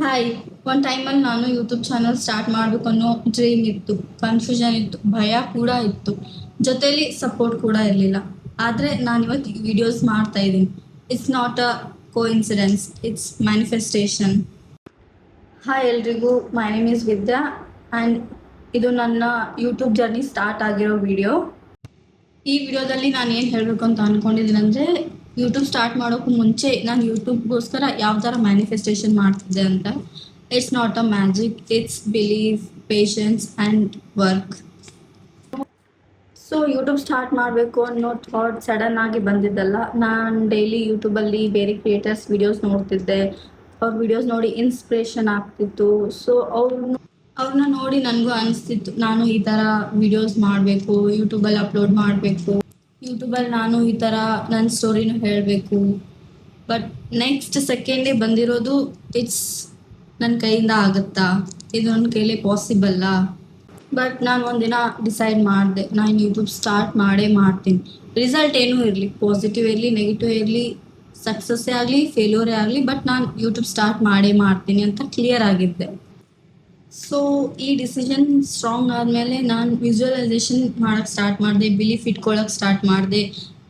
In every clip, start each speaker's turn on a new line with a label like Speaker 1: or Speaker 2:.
Speaker 1: Hi. ಒಂದು ಟೈಮಲ್ಲಿ ನಾನು ಯೂಟ್ಯೂಬ್ ಚಾನಲ್ ಸ್ಟಾರ್ಟ್ ಮಾಡಬೇಕು ಅನ್ನೋ ಡ್ರೀಮ್ ಇತ್ತು, ಕನ್ಫ್ಯೂಷನ್ ಇತ್ತು, ಭಯ ಕೂಡ ಇತ್ತು, ಜೊತೆಲಿ ಸಪೋರ್ಟ್ ಕೂಡ ಇರಲಿಲ್ಲ. ಆದರೆ ನಾನು ಇವತ್ತು ವಿಡಿಯೋಸ್ ಮಾಡ್ತಾ ಇದ್ದೀನಿ. It's not a coincidence, it's manifestation. Hi ಎಲ್ರಿಗೂ, my name is Vidya and ಇದು ನನ್ನ ಯೂಟ್ಯೂಬ್ ಜರ್ನಿ ಸ್ಟಾರ್ಟ್ ಆಗಿರೋ ವಿಡಿಯೋ. ಈ ವಿಡಿಯೋದಲ್ಲಿ ನಾನು ಏನು ಹೇಳಬೇಕು ಅಂತ ಅಂದ್ಕೊಂಡಿದ್ದೀನಿ ಅಂದರೆ, ಯೂಟ್ಯೂಬ್ ಸ್ಟಾರ್ಟ್ ಮಾಡೋಕ್ಕೂ ಮುಂಚೆ ನಾನು ಯೂಟ್ಯೂಬ್ಗೋಸ್ಕರ ಯಾವ ಥರ ಮ್ಯಾನಿಫೆಸ್ಟೇಷನ್ ಮಾಡ್ತಿದ್ದೆ ಅಂತ. It's not a magic, it's believe, patience and work. So YouTube start ಮಾಡಬೇಕು ಅನ್ನೋ ಥಾಟ್ ಸಡನ್ ಆಗಿ ಬಂದಿದ್ದಲ್ಲ. ನಾನು ಡೈಲಿ ಯೂಟ್ಯೂಬಲ್ಲಿ ಬೇರೆ ಕ್ರಿಯೇಟರ್ಸ್ ವಿಡಿಯೋಸ್ ನೋಡ್ತಿದ್ದೆ. ಅವ್ರ ವಿಡಿಯೋಸ್ ನೋಡಿ ಇನ್ಸ್ಪಿರೇಷನ್ ಆಗ್ತಿತ್ತು. ಸೊ ಅವ್ರನ್ನ ನೋಡಿ ನನಗೂ ಅನಿಸ್ತಿತ್ತು, ನಾನು ಈ ಥರ ವಿಡಿಯೋಸ್ ಮಾಡಬೇಕು, ಯೂಟ್ಯೂಬಲ್ಲಿ ಅಪ್ಲೋಡ್ ಮಾಡಬೇಕು, ಯೂಟ್ಯೂಬಲ್ಲಿ ನಾನು ಈ ಥರ ನನ್ನ ಸ್ಟೋರಿನೂ ಹೇಳಬೇಕು. ಬಟ್ ನೆಕ್ಸ್ಟ್ ಸೆಕೆಂಡೇ ಬಂದಿರೋದು, ಇಟ್ಸ್ ನನ್ನ ಕೈಯಿಂದ ಆಗುತ್ತಾ, ಇದು ನನ್ನ ಕೈಲೇ ಪಾಸಿಬಲ್ಲಾ. ಬಟ್ ನಾನು ಒಂದಿನ ಡಿಸೈಡ್ ಮಾಡಿದೆ, ನಾನು ಯೂಟ್ಯೂಬ್ ಸ್ಟಾರ್ಟ್ ಮಾಡೇ ಮಾಡ್ತೀನಿ. ರಿಸಲ್ಟ್ ಏನೂ ಇರಲಿ, ಪಾಸಿಟಿವ್ ಇರಲಿ, ನೆಗೆಟಿವ್ ಇರಲಿ, ಸಕ್ಸಸ್ಸೇ ಆಗಲಿ, ಫೇಲ್ಯೂರೇ ಆಗಲಿ, ಬಟ್ ನಾನು ಯೂಟ್ಯೂಬ್ ಸ್ಟಾರ್ಟ್ ಮಾಡೇ ಮಾಡ್ತೀನಿ ಅಂತ ಕ್ಲಿಯರ್ ಆಗಿದ್ದೆ. ಸೊ ಈ ಡಿಸಿಷನ್ ಸ್ಟ್ರಾಂಗ್ ಆದಮೇಲೆ ನಾನು ವಿಜುವಲೈಸೇಷನ್ ಮಾಡೋಕ್ಕೆ ಸ್ಟಾರ್ಟ್ ಮಾಡಿದೆ, ಬಿಲೀಫ್ ಇಟ್ಕೊಳ್ಳೋಕೆ ಸ್ಟಾರ್ಟ್ ಮಾಡಿದೆ.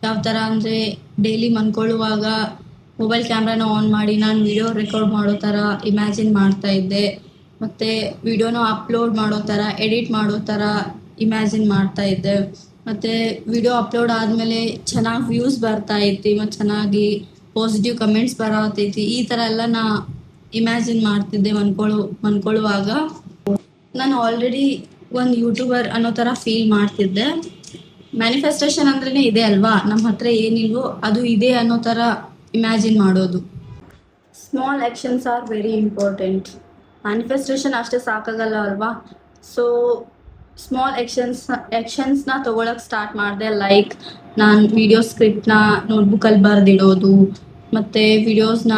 Speaker 1: ಯಾವ ಥರ ಅಂದರೆ, ಡೈಲಿ ಮನ್ಕೊಳ್ಳುವಾಗ ಮೊಬೈಲ್ ಕ್ಯಾಮ್ರಾನ ಆನ್ ಮಾಡಿ ನಾನು ವಿಡಿಯೋ ರೆಕಾರ್ಡ್ ಮಾಡೋ ಥರ ಇಮ್ಯಾಜಿನ್ ಮಾಡ್ತಾಯಿದ್ದೆ. ಮತ್ತು ವಿಡಿಯೋನ ಅಪ್ಲೋಡ್ ಮಾಡೋ ಥರ, ಎಡಿಟ್ ಮಾಡೋ ಥರ ಇಮ್ಯಾಜಿನ್ ಮಾಡ್ತಾಯಿದ್ದೆ. ಮತ್ತು ವಿಡಿಯೋ ಅಪ್ಲೋಡ್ ಆದಮೇಲೆ ಚೆನ್ನಾಗಿ ವ್ಯೂಸ್ ಬರ್ತಾಯಿತ್ತು ಮತ್ತು ಚೆನ್ನಾಗಿ ಪಾಸಿಟಿವ್ ಕಮೆಂಟ್ಸ್ ಬರತೈತಿ. ಈ ಥರ ಎಲ್ಲ ನಾ ಇಮ್ಯಾಜಿನ್ ಮಾಡ್ತಿದ್ದೆ ಮನ್ಕೊಳ್ಳುವಾಗ. ನಾನು ಆಲ್ರೆಡಿ ಒಂದು ಯೂಟ್ಯೂಬರ್ ಅನ್ನೋ ಥರ ಫೀಲ್ ಮಾಡ್ತಿದ್ದೆ. ಮ್ಯಾನಿಫೆಸ್ಟೇಷನ್ ಅಂದ್ರೇ ಇದೆ ಅಲ್ವಾ, ನಮ್ಮ ಹತ್ರ ಏನಿಲ್ವೋ ಅದು ಇದೆ ಅನ್ನೋ ಥರ ಇಮ್ಯಾಜಿನ್ ಮಾಡೋದು. Small actions are very important. Manifestation ಅಷ್ಟೇ ಸಾಕಾಗಲ್ಲ ಅಲ್ವಾ. ಸೊ ಸ್ಮಾಲ್ ಆ್ಯಕ್ಷನ್ಸ್ನ ತೊಗೊಳಕ್ಕೆ ಸ್ಟಾರ್ಟ್ ಮಾಡಿದೆ. ಲೈಕ್ ನಾನು ವಿಡಿಯೋ ಸ್ಕ್ರಿಪ್ಟ್ನ ನೋಟ್ಬುಕ್ಕಲ್ಲಿ ಬರೆದಿಡೋದು, ಮತ್ತು ವಿಡಿಯೋಸ್ನ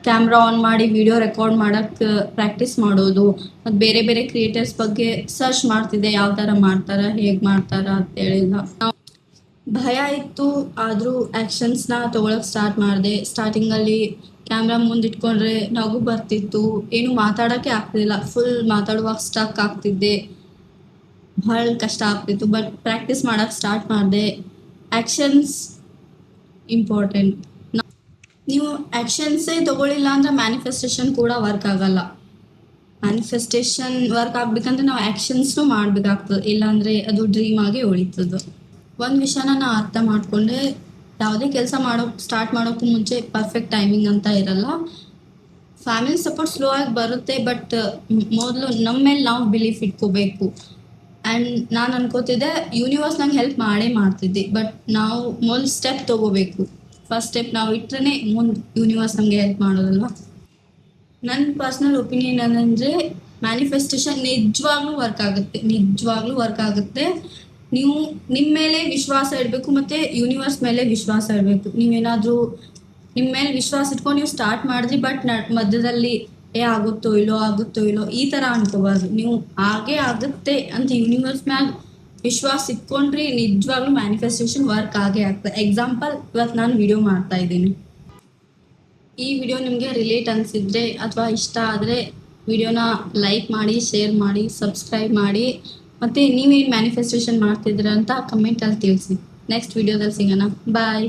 Speaker 1: ಕ್ಯಾಮ್ರಾ ಆನ್ ಮಾಡಿ ವಿಡಿಯೋ ರೆಕಾರ್ಡ್ ಮಾಡೋಕ್ಕೆ ಪ್ರಾಕ್ಟೀಸ್ ಮಾಡೋದು, ಮತ್ತು ಬೇರೆ ಬೇರೆ ಕ್ರಿಯೇಟರ್ಸ್ ಬಗ್ಗೆ ಸರ್ಚ್ ಮಾಡ್ತಿದ್ದೆ, ಯಾವ ಥರ ಮಾಡ್ತಾರೆ, ಹೇಗೆ ಮಾಡ್ತಾರೆ ಅಂತೇಳಿಲ್ಲ. ಭಯ ಇತ್ತು, ಆದರೂ ಆ್ಯಕ್ಷನ್ಸ್ನ ತೊಗೊಳಕ್ಕೆ ಸ್ಟಾರ್ಟ್ ಮಾಡಿದೆ. ಸ್ಟಾರ್ಟಿಂಗಲ್ಲಿ ಕ್ಯಾಮ್ರಾ ಮುಂದಿಟ್ಕೊಂಡ್ರೆ ನಗು ಬರ್ತಿತ್ತು, ಏನು ಮಾತಾಡೋಕ್ಕೆ ಆಗ್ತಿಲ್ಲ, ಫುಲ್ ಮಾತಾಡುವಾಗ ಸ್ಟಕ್ ಆಗ್ತಿದ್ದೆ, ಭಾಳ ಕಷ್ಟ ಆಗ್ತಿತ್ತು. ಬಟ್ ಪ್ರಾಕ್ಟೀಸ್ ಮಾಡೋಕ್ಕೆ ಸ್ಟಾರ್ಟ್ ಮಾಡಿದೆ. Actions important. ನೀವು ಆ್ಯಕ್ಷನ್ಸೇ ತೊಗೊಳ್ಳಿಲ್ಲ ಅಂದರೆ ಮ್ಯಾನಿಫೆಸ್ಟೇಷನ್ ಕೂಡ ವರ್ಕ್ ಆಗಲ್ಲ. ಮ್ಯಾನಿಫೆಸ್ಟೇಷನ್ ವರ್ಕ್ ಆಗಬೇಕಂದ್ರೆ ನಾವು ಆ್ಯಕ್ಷನ್ಸ್ನೂ ಮಾಡಬೇಕಾಗ್ತದೆ, ಇಲ್ಲಾಂದರೆ ಅದು ಡ್ರೀಮ್ ಆಗಿ ಉಳಿತದೆ. ಒಂದು ವಿಷಯನ ನಾನು ಅರ್ಥ ಮಾಡಿಕೊಂಡೆ, ಯಾವುದೇ ಕೆಲಸ ಸ್ಟಾರ್ಟ್ ಮಾಡೋಕ್ಕೂ ಮುಂಚೆ ಪರ್ಫೆಕ್ಟ್ ಟೈಮಿಂಗ್ ಅಂತ ಇರಲ್ಲ. ಫ್ಯಾಮಿಲಿ ಸಪೋರ್ಟ್ ಸ್ಲೋ ಆಗಿ ಬರುತ್ತೆ, ಬಟ್ ಮೊದಲು ನಮ್ಮ ಮೇಲೆ ನಾವು ಬಿಲೀಫ್ ಇಟ್ಕೋಬೇಕು. ಆ್ಯಂಡ್ ನಾನು ಅನ್ಕೋತಿದ್ದೆ ಯೂನಿವರ್ಸ್ ನಂಗೆ ಹೆಲ್ಪ್ ಮಾಡೇ ಮಾಡ್ತಿದ್ದೆ, ಬಟ್ ನಾವು ಮೊದಲು ಸ್ಟೆಪ್ ತೊಗೋಬೇಕು. ಫಸ್ಟ್ ಸ್ಟೆಪ್ ನಾವು ಇಟ್ಟರೆ ಮುಂದೆ ಯೂನಿವರ್ಸ್ ನಮಗೆ ಹೆಲ್ಪ್ ಮಾಡೋದಲ್ವ. ನನ್ನ ಪರ್ಸ್ನಲ್ ಒಪಿನಿಯನ್ ಏನಂದರೆ, ಮ್ಯಾನಿಫೆಸ್ಟೇಷನ್ ನಿಜವಾಗ್ಲೂ ವರ್ಕ್ ಆಗುತ್ತೆ. ನೀವು ನಿಮ್ಮ ಮೇಲೆ ವಿಶ್ವಾಸ ಇಡಬೇಕು ಮತ್ತು ಯೂನಿವರ್ಸ್ ಮೇಲೆ ವಿಶ್ವಾಸ ಇಡಬೇಕು. ನೀವೇನಾದರೂ ನಿಮ್ಮ ಮೇಲೆ ವಿಶ್ವಾಸ ಇಟ್ಕೊಂಡು ನೀವು ಸ್ಟಾರ್ಟ್ ಮಾಡಿದ್ರಿ, ಬಟ್ ಮಧ್ಯದಲ್ಲಿ ಆಗುತ್ತೋ ಇಲ್ಲೋ ಈ ಥರ ಅನ್ಕೋಬಾರ್ದು. ನೀವು ಹಾಗೇ ಆಗುತ್ತೆ ಅಂತ ಯೂನಿವರ್ಸ್ ಮ್ಯಾಗ ವಿಶ್ವಾಸ ಇಟ್ಕೊಂಡ್ರಿ, ನಿಜವಾಗ್ಲೂ ಮ್ಯಾನಿಫೆಸ್ಟೇಷನ್ ವರ್ಕ್ ಆಗೇ ಆಗ್ತದೆ. ಎಕ್ಸಾಂಪಲ್, ಇವತ್ತು ನಾನು ವಿಡಿಯೋ ಮಾಡ್ತಾ ಇದ್ದೀನಿ. ಈ ವಿಡಿಯೋ ನಿಮಗೆ ರಿಲೇಟ್ ಅನಿಸಿದ್ರೆ ಅಥವಾ ಇಷ್ಟ ಆದರೆ ವಿಡಿಯೋನ ಲೈಕ್ ಮಾಡಿ, ಶೇರ್ ಮಾಡಿ, ಸಬ್ಸ್ಕ್ರೈಬ್ ಮಾಡಿ, ಮತ್ತು ನೀವೇನು ಮ್ಯಾನಿಫೆಸ್ಟೇಷನ್ ಮಾಡ್ತಿದ್ದೀರ ಅಂತ ಕಮೆಂಟಲ್ಲಿ ತಿಳಿಸಿ. ನೆಕ್ಸ್ಟ್ ವಿಡಿಯೋದಲ್ಲಿ ಸಿಗೋಣ. ಬಾಯ್.